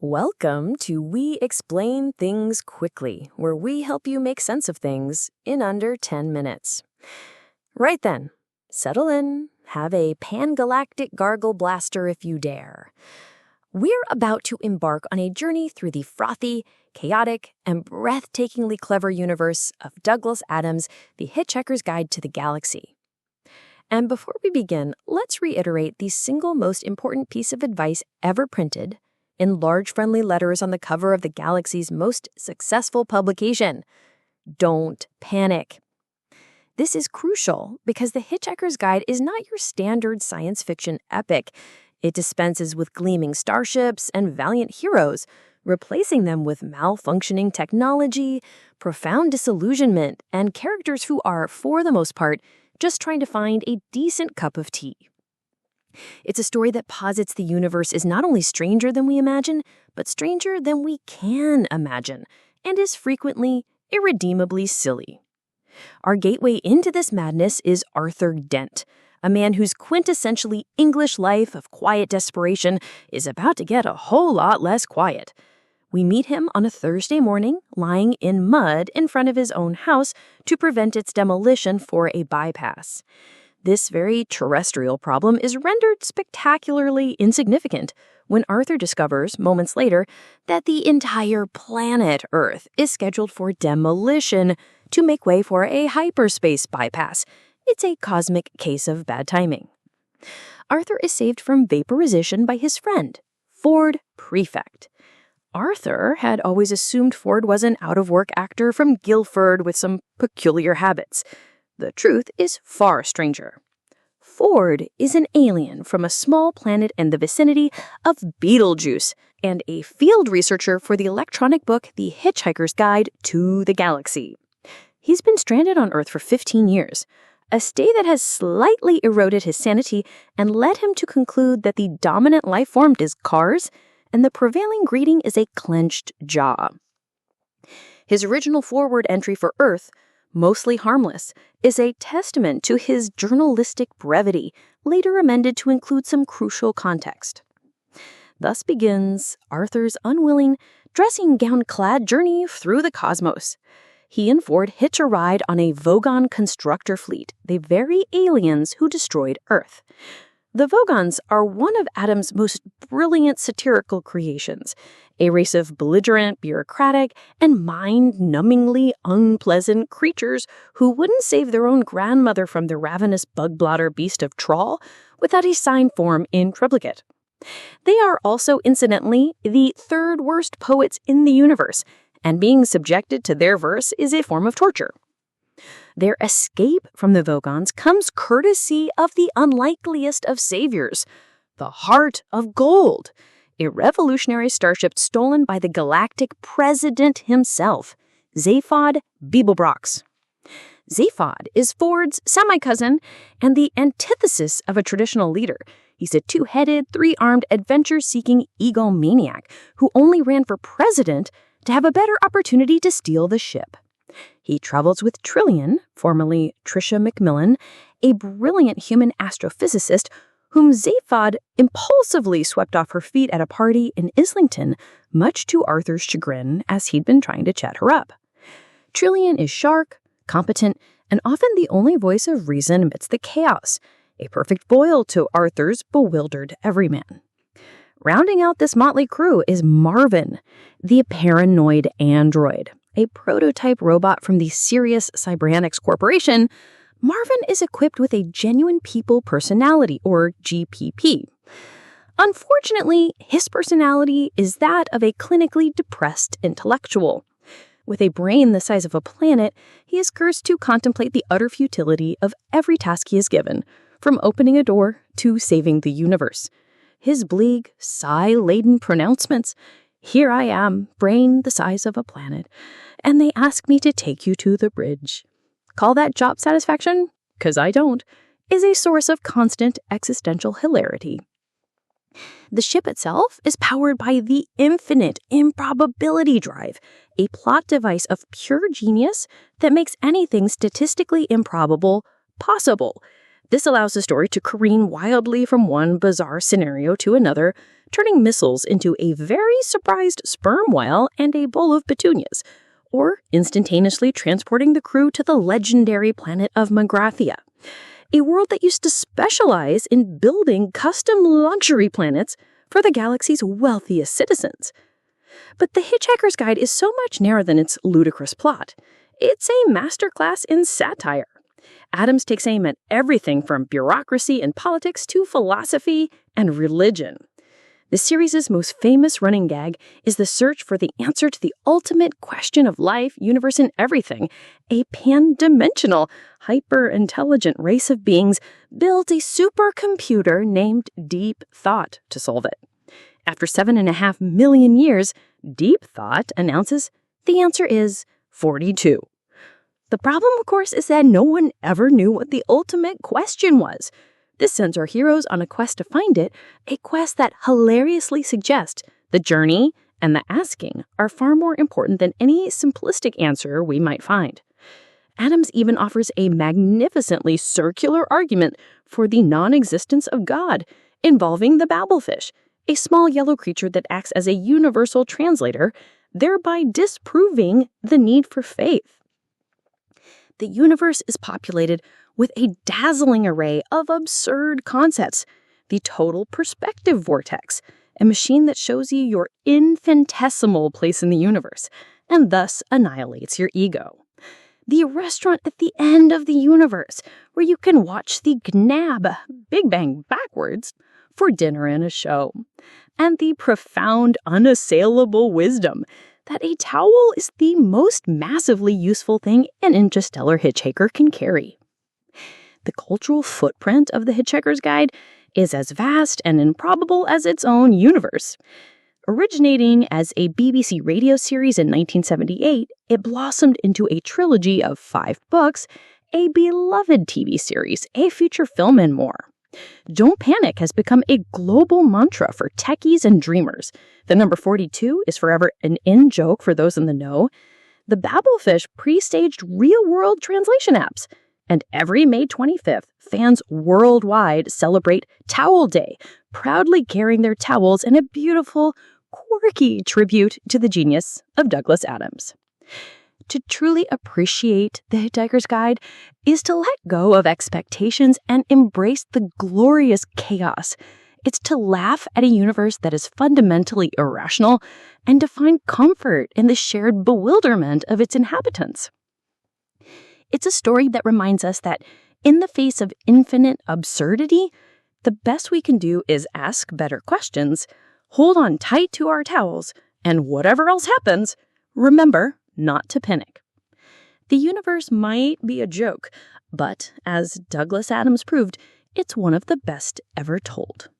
Welcome to We Explain Things Quickly, where we help you make sense of things in under 10 minutes. Right then, settle in, have a pan-galactic gargle blaster if you dare. We're about to embark on a journey through the frothy, chaotic, and breathtakingly clever universe of Douglas Adams' The Hitchhiker's Guide to the Galaxy. And before we begin, let's reiterate the single most important piece of advice ever printed in large friendly letters on the cover of the galaxy's most successful publication. Don't panic. This is crucial because The Hitchhiker's Guide is not your standard science fiction epic. It dispenses with gleaming starships and valiant heroes, replacing them with malfunctioning technology, profound disillusionment, and characters who are, for the most part, just trying to find a decent cup of tea. It's a story that posits the universe is not only stranger than we imagine, but stranger than we can imagine, and is frequently irredeemably silly. Our gateway into this madness is Arthur Dent, a man whose quintessentially English life of quiet desperation is about to get a whole lot less quiet. We meet him on a Thursday morning, lying in mud in front of his own house to prevent its demolition for a bypass. This very terrestrial problem is rendered spectacularly insignificant when Arthur discovers, moments later, that the entire planet Earth is scheduled for demolition to make way for a hyperspace bypass. It's a cosmic case of bad timing. Arthur is saved from vaporization by his friend, Ford Prefect. Arthur had always assumed Ford was an out-of-work actor from Guildford with some peculiar habits. The truth is far stranger. Ford is an alien from a small planet in the vicinity of Beetlejuice and a field researcher for the electronic book The Hitchhiker's Guide to the Galaxy. He's been stranded on Earth for 15 years, a stay that has slightly eroded his sanity and led him to conclude that the dominant life form is cars and the prevailing greeting is a clenched jaw. His original forward entry for Earth, mostly harmless, is a testament to his journalistic brevity, later amended to include some crucial context. Thus begins Arthur's unwilling, dressing-gown-clad journey through the cosmos. He and Ford hitch a ride on a Vogon constructor fleet, the very aliens who destroyed Earth. The Vogons are one of Adams' most brilliant satirical creations, a race of belligerent, bureaucratic, and mind-numbingly unpleasant creatures who wouldn't save their own grandmother from the ravenous bug-blotter beast of Troll without a signed form in triplicate. They are also, incidentally, the third worst poets in the universe, and being subjected to their verse is a form of torture. Their escape from the Vogons comes courtesy of the unlikeliest of saviors, the Heart of Gold, a revolutionary starship stolen by the galactic president himself, Zaphod Beeblebrox. Zaphod is Ford's semi-cousin and the antithesis of a traditional leader. He's a two-headed, three-armed, adventure-seeking egomaniac who only ran for president to have a better opportunity to steal the ship. He travels with Trillian, formerly Tricia McMillan, a brilliant human astrophysicist whom Zaphod impulsively swept off her feet at a party in Islington, much to Arthur's chagrin as he'd been trying to chat her up. Trillian is sharp, competent, and often the only voice of reason amidst the chaos, a perfect foil to Arthur's bewildered everyman. Rounding out this motley crew is Marvin, the paranoid android. A prototype robot from the Sirius Cybernetics Corporation, Marvin is equipped with a genuine people personality, or GPP. Unfortunately, his personality is that of a clinically depressed intellectual. With a brain the size of a planet, he is cursed to contemplate the utter futility of every task he is given, from opening a door to saving the universe. His bleak, sigh-laden pronouncements, "Here I am, brain the size of a planet, and they ask me to take you to the bridge. Call that job satisfaction? 'Cause I don't," is a source of constant existential hilarity. The ship itself is powered by the infinite improbability drive, a plot device of pure genius that makes anything statistically improbable possible. This allows the story to careen wildly from one bizarre scenario to another, turning missiles into a very surprised sperm whale and a bowl of petunias, or instantaneously transporting the crew to the legendary planet of Magrathia, a world that used to specialize in building custom luxury planets for the galaxy's wealthiest citizens. But The Hitchhiker's Guide is so much narrower than its ludicrous plot. It's a masterclass in satire. Adams takes aim at everything from bureaucracy and politics to philosophy and religion. The series' most famous running gag is the search for the answer to the ultimate question of life, universe, and everything. A pan-dimensional, hyper-intelligent race of beings builds a supercomputer named Deep Thought to solve it. After 7.5 million years, Deep Thought announces the answer is 42. The problem, of course, is that no one ever knew what the ultimate question was. This sends our heroes on a quest to find it, a quest that hilariously suggests the journey and the asking are far more important than any simplistic answer we might find. Adams even offers a magnificently circular argument for the non-existence of God, involving the babblefish, a small yellow creature that acts as a universal translator, thereby disproving the need for faith. The universe is populated with a dazzling array of absurd concepts. The total perspective vortex, a machine that shows you your infinitesimal place in the universe, and thus annihilates your ego. The restaurant at the end of the universe, where you can watch the Gnab Big Bang backwards for dinner and a show. And the profound, unassailable wisdom that a towel is the most massively useful thing an interstellar hitchhiker can carry. The cultural footprint of The Hitchhiker's Guide is as vast and improbable as its own universe. Originating as a BBC radio series in 1978, it blossomed into a trilogy of 5 books, a beloved TV series, a feature film, and more. Don't panic has become a global mantra for techies and dreamers. The number 42 is forever an in-joke for those in the know. The babblefish pre-staged real-world translation apps. And every May 25th, fans worldwide celebrate Towel Day, proudly carrying their towels in a beautiful, quirky tribute to the genius of Douglas Adams. To truly appreciate The Hitchhiker's Guide is to let go of expectations and embrace the glorious chaos. It's to laugh at a universe that is fundamentally irrational and to find comfort in the shared bewilderment of its inhabitants. It's a story that reminds us that in the face of infinite absurdity, the best we can do is ask better questions, hold on tight to our towels, and whatever else happens, remember not to panic. The universe might be a joke, but as Douglas Adams proved, it's one of the best ever told.